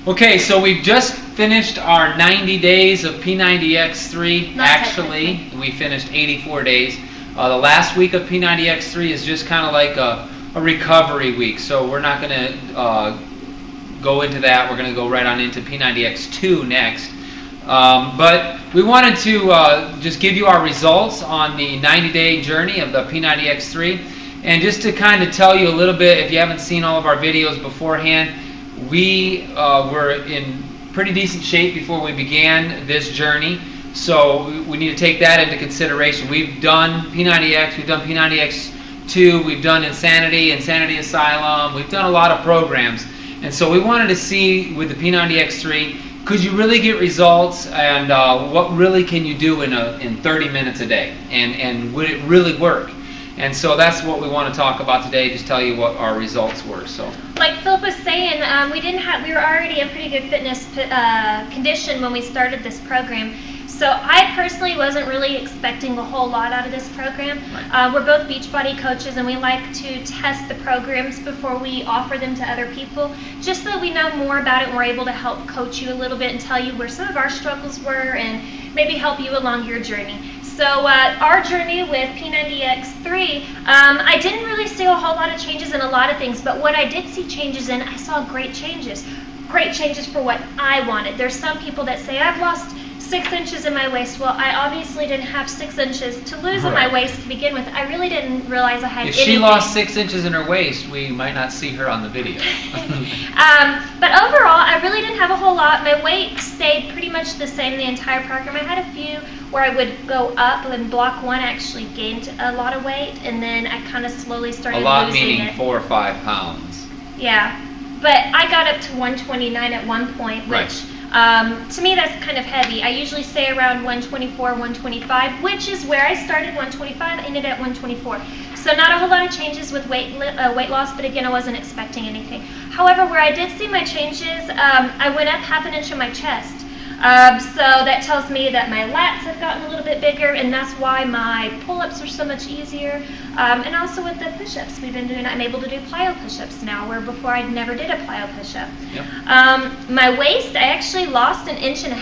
Okay, so we've just finished our 90 days of P90X3. Actually, we finished 84 days. The last week of P90X3 is just kind of like a recovery week, so we're not going to go into that. We're going to go right on into P90X2 next. But we wanted to just give you our results on the 90-day journey of the P90X3. And just to kind of tell you a little bit, if you haven't seen all of our videos beforehand, we were in pretty decent shape before we began this journey. So we need to take that into consideration. We've done P90X, we've done P90X2, we've done Insanity Asylum, we've done a lot of programs. And so we wanted to see with the P90X3, could you really get results, and what really can you do in 30 minutes a day, and would it really work? And so that's what we want to talk about today, just tell you what our results were. So, like Philip was saying, we were already in pretty good fitness condition when we started this program. So I personally wasn't really expecting a whole lot out of this program. Right. We're both Beachbody coaches, and we like to test the programs before we offer them to other people, just so we know more about it and we're able to help coach you a little bit and tell you where some of our struggles were and maybe help you along your journey. So our journey with P90X3, I didn't really see a whole lot of changes in a lot of things, but what I did see changes in, I saw great changes. Great changes for what I wanted. There's some people that say, I've lost 6 inches in my waist. Well, I obviously didn't have 6 inches to lose in my waist to begin with. I really didn't realize I had anything. If she lost 6 inches in her waist, we might not see her on the video. But overall, I really didn't have a whole lot. My weight stayed pretty much the same the entire program. I had a few where I would go up, and block 1 actually gained a lot of weight, and then I kind of slowly started losing it. A lot meaning 4 or 5 pounds. Yeah, but I got up to 129 at one point, which to me that's kind of heavy. I usually stay around 124, 125, which is where I started. 125, ended at 124. So not a whole lot of changes with weight loss, but again, I wasn't expecting anything. However, where I did see my changes, I went up 1/2 inch in my chest. So that tells me that my lats have gotten a little bit bigger, and that's why my pull-ups are so much easier. And also with the push-ups we've been doing, I'm able to do plyo push-ups now, where before I never did a plyo push-up. Yep. My waist, I actually lost 1.5 inches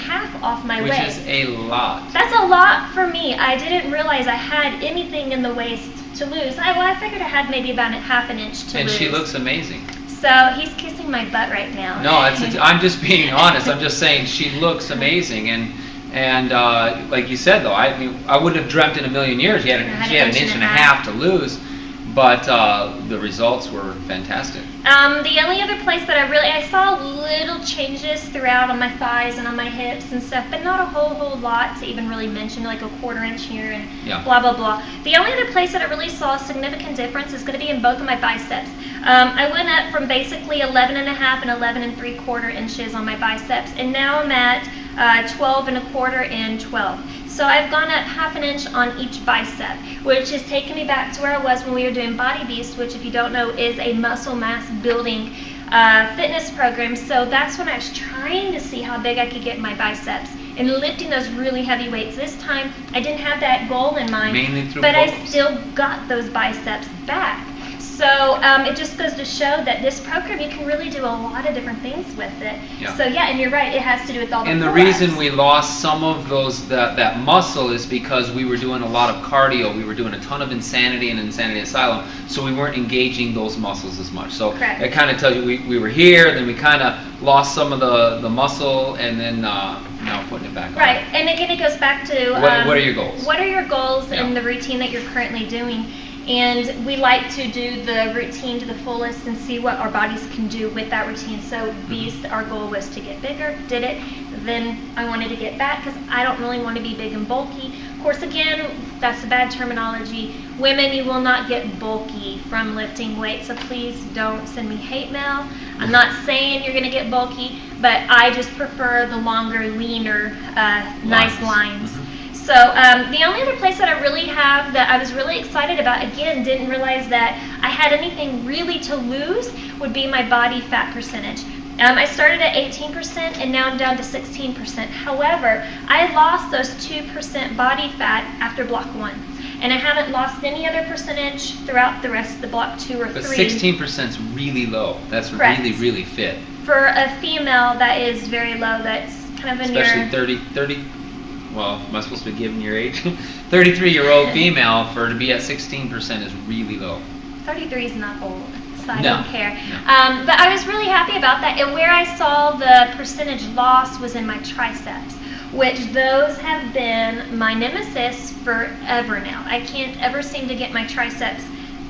off my waist. Which is a lot. That's a lot for me. I didn't realize I had anything in the waist to lose. I figured I had maybe about 1/2 inch to lose. And she looks amazing. So he's kissing my butt right now. No, I'm just being honest. I'm just saying she looks amazing, and like you said though, I mean, I wouldn't have dreamt in a million years she had an 1.5 inches to lose, but the results were fantastic. The only other place that I saw little changes throughout on my thighs and on my hips and stuff, but not a whole lot to even really mention, like a 1/4 inch here and blah blah blah. The only other place that I really saw a significant difference is going to be in both of my biceps. I went up from basically 11.5 and 11.75 inches on my biceps, and now I'm at 12.25 and 12. So I've gone up 1/2 inch on each bicep, which has taken me back to where I was when we were doing Body Beast, which, if you don't know, is a muscle mass building fitness program. So that's when I was trying to see how big I could get my biceps and lifting those really heavy weights. This time I didn't have that goal in mind, but I still got those biceps back. So it just goes to show that this program, you can really do a lot of different things with it. Yeah. So yeah, and you're right, it has to do with all the And the reason we lost some of that muscle is because we were doing a lot of cardio. We were doing a ton of Insanity and Insanity Asylum, so we weren't engaging those muscles as much. So it kind of tells you we were here, then we kind of lost some of the muscle, and then now putting it back on. Right, and again, it goes back to what are your goals? What are your goals in the routine that you're currently doing? And we like to do the routine to the fullest and see what our bodies can do with that routine. So Beast, our goal was to get bigger, did it. Then I wanted to get back because I don't really want to be big and bulky. Of course, again, that's a bad terminology. Women, you will not get bulky from lifting weights, so please don't send me hate mail. I'm not saying you're going to get bulky, but I just prefer the longer, leaner, nice lines. So the only other place that I really have that I was really excited about, again, didn't realize that I had anything really to lose, would be my body fat percentage. I started at 18% and now I'm down to 16%. However, I lost those 2% body fat after block 1. And I haven't lost any other percentage throughout the rest of the block 2 or 3. But 16% is really low. That's really, really fit. for a female that is very low, that's kind of in especially 30, well, am I supposed to be giving your age? 33-year-old female to be at 16% is really low. 33 is not old, so I No. don't care. No. But I was really happy about that. And where I saw the percentage loss was in my triceps, which those have been my nemesis forever now. I can't ever seem to get my triceps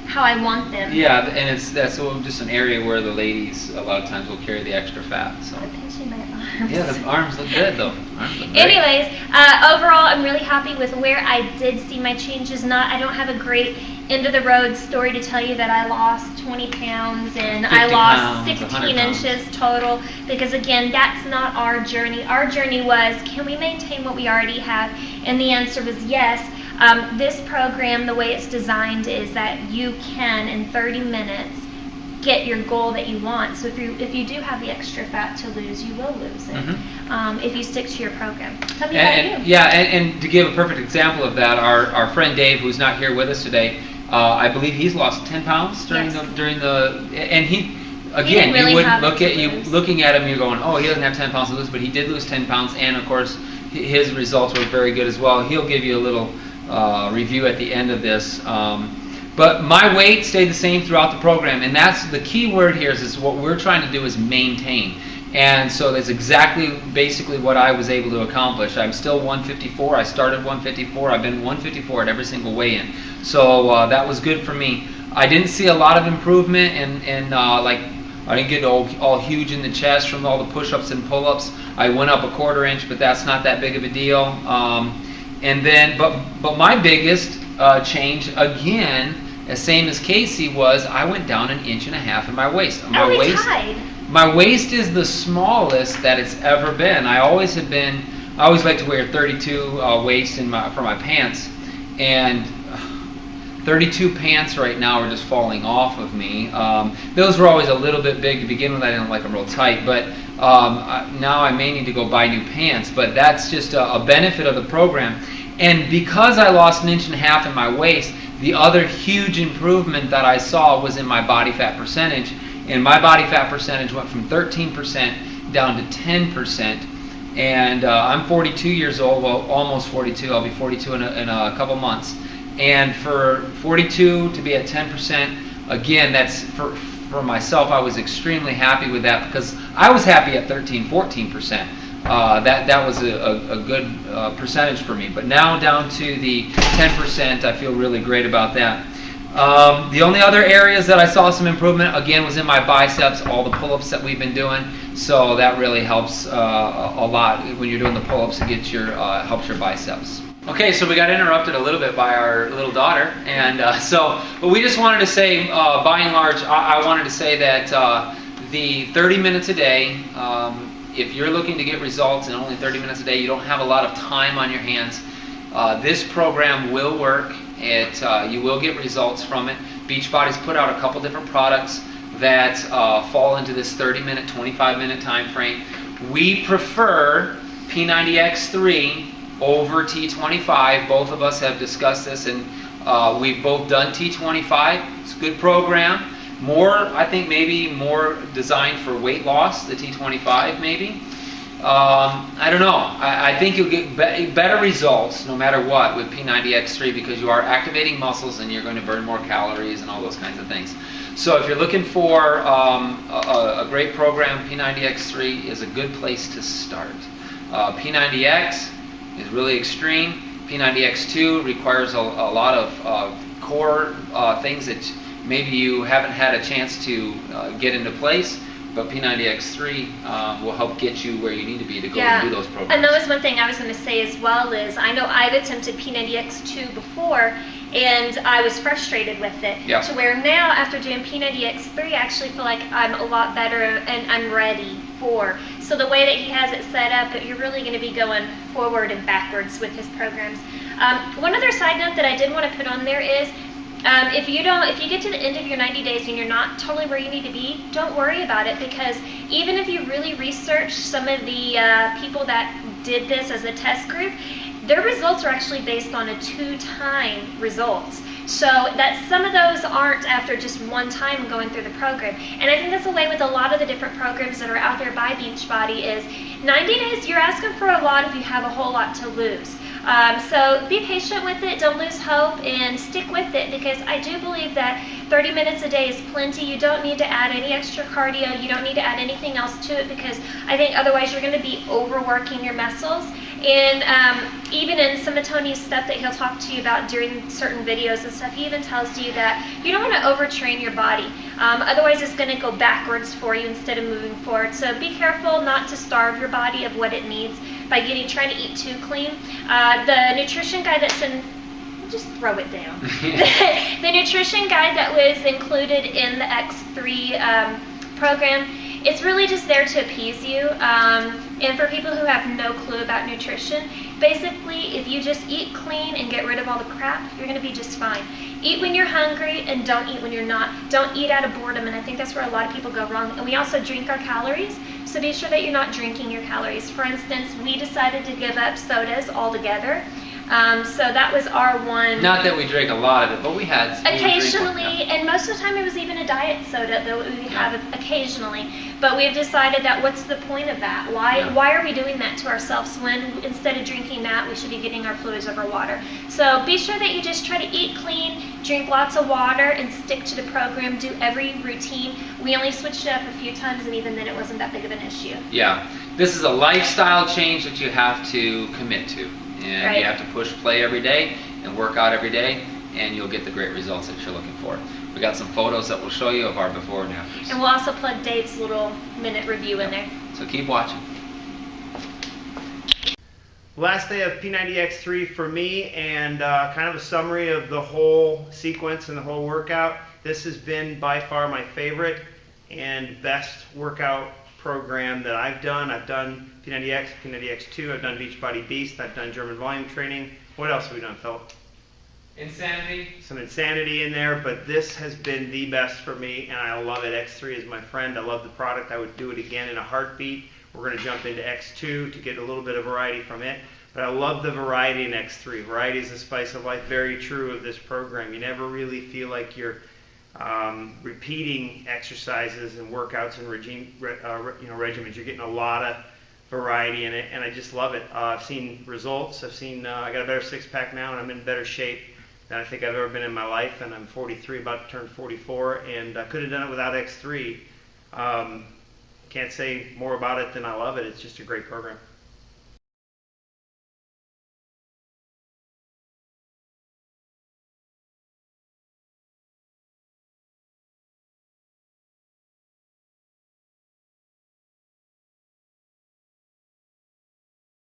how I want them. Yeah, and that's just an area where the ladies a lot of times will carry the extra fat. So. I'm pinching my arms. Yeah, the arms look good though. Arms look great. Anyways, overall, I'm really happy with where I did see my changes. I don't have a great end of the road story to tell you that I lost 20 pounds and I lost 16 inches total, because again, that's not our journey. Our journey was, can we maintain what we already have? And the answer was yes. This program, the way it's designed, is that you can in 30 minutes get your goal that you want. So if you do have the extra fat to lose, you will lose it if you stick to your program. Tell me about you. Yeah, and to give a perfect example of that, our friend Dave, who's not here with us today, I believe he's lost 10 pounds during the and he again, really you wouldn't look at looking at him, you're going, oh, he doesn't have 10 pounds to lose, but he did lose 10 pounds, and of course his results were very good as well. He'll give you a little review at the end of this. But my weight stayed the same throughout the program, and that's the key word here. Is what we're trying to do is maintain. And so that's basically what I was able to accomplish. I'm still 154. I started 154. I've been 154 at every single weigh-in. So that was good for me. I didn't see a lot of improvement, and like I didn't get all huge in the chest from all the push-ups and pull-ups. I went up a 1/4 inch, but that's not that big of a deal. And then, but my biggest change again, the same as Casey, was I went down 1.5 inches in my waist. My waist is the smallest that it's ever been. I always like to wear 32 waist for my pants, and 32 pants right now are just falling off of me. Those were always a little bit big to begin with. I didn't like them real tight, but now I may need to go buy new pants. But that's just a benefit of the program. And because I lost 1.5 inches in my waist, the other huge improvement that I saw was in my body fat percentage. And my body fat percentage went from 13% down to 10%. And I'm 42 years old, well, almost 42. I'll be 42 in a couple months. And for 42 to be at 10%, again, that's for myself, I was extremely happy with that, because I was happy at 13-14%. That was a good percentage for me. But now down to the 10%, I feel really great about that. The only other areas that I saw some improvement, again, was in my biceps, all the pull-ups that we've been doing. So that really helps a lot when you're doing the pull-ups. It gets helps your biceps. Okay, so we got interrupted a little bit by our little daughter, and but we just wanted to say, by and large, I wanted to say that the 30 minutes a day, if you're looking to get results in only 30 minutes a day, you don't have a lot of time on your hands, this program will work. You will get results from it. Beachbody's put out a couple different products that fall into this 30-minute, 25-minute time frame. We prefer P90X3 over T25. Both of us have discussed this, and we've both done T25. It's a good program. I think maybe more designed for weight loss, the T25 maybe. I don't know. I think you'll get better results no matter what with P90X3, because you are activating muscles and you're going to burn more calories and all those kinds of things. So if you're looking for a great program, P90X3 is a good place to start. P90X is really extreme. P90X2 requires a lot of core things that maybe you haven't had a chance to get into place. But P90X3 will help get you where you need to be to go and do those programs. And that was one thing I was going to say as well, is I know I've attempted P90X2 before, and I was frustrated with it. Yeah. To where now, after doing P90X3, I actually feel like I'm a lot better and I'm ready for. So the way that he has it set up, you're really going to be going forward and backwards with his programs. One other side note that I did want to put on there is, if you get to the end of your 90 days and you're not totally where you need to be, don't worry about it, because even if you really research some of the people that did this as a test group, their results are actually based on a 2-time results. So that some of those aren't after just one time going through the program. And I think that's the way with a lot of the different programs that are out there by Beachbody is 90 days, you're asking for a lot if you have a whole lot to lose. So be patient with it, don't lose hope, and stick with it, because I do believe that 30 minutes a day is plenty. You don't need to add any extra cardio. You don't need to add anything else to it, because I think otherwise you're going to be overworking your muscles. And even in some of Tony's stuff that he'll talk to you about during certain videos and stuff, he even tells you that you don't want to overtrain your body. Otherwise it's going to go backwards for you instead of moving forward. So be careful not to starve your body of what it needs by trying to eat too clean. The nutrition guide that's in, just throw it down. The nutrition guide that was included in the X3 program, it's really just there to appease you. And for people who have no clue about nutrition, basically if you just eat clean and get rid of all the crap, you're going to be just fine. Eat when you're hungry and don't eat when you're not. Don't eat out of boredom, and I think that's where a lot of people go wrong. And we also drink our calories, so be sure that you're not drinking your calories. For instance, we decided to give up sodas altogether. So that was our one. Not that we drink a lot of it, but we had. Occasionally, and most of the time it was even a diet soda that we have occasionally. But we've decided that what's the point of that? Why are we doing that to ourselves when instead of drinking that, we should be getting our fluids over water? So be sure that you just try to eat clean, drink lots of water, and stick to the program. Do every routine. We only switched it up a few times, and even then it wasn't that big of an issue. Yeah. This is a lifestyle change that you have to commit to. And you have to push play every day and work out every day, and you'll get the great results that you're looking for. We got some photos that we'll show you of our before and afters. And we'll also plug Dave's little minute review in there. So keep watching. Last day of P90X3 for me, and kind of a summary of the whole sequence and the whole workout. This has been by far my favorite and best workout program that I've done. I've done P90X, P90X2, I've done Beachbody Beast, I've done German volume training. What else have we done, Phil? Insanity. Some insanity in there, but this has been the best for me, and I love it. X3 is my friend. I love the product. I would do it again in a heartbeat. We're going to jump into X2 to get a little bit of variety from it, but I love the variety in X3. Variety is the spice of life. Very true of this program. You never really feel like you're repeating exercises and workouts and regimens. You're getting a lot of variety in it, and I just love it. I've seen results. I got a better six-pack now, and I'm in better shape than I think I've ever been in my life, and I'm 43, about to turn 44, and I could have done it without X3. Can't say more about it than I love it. It's just a great program.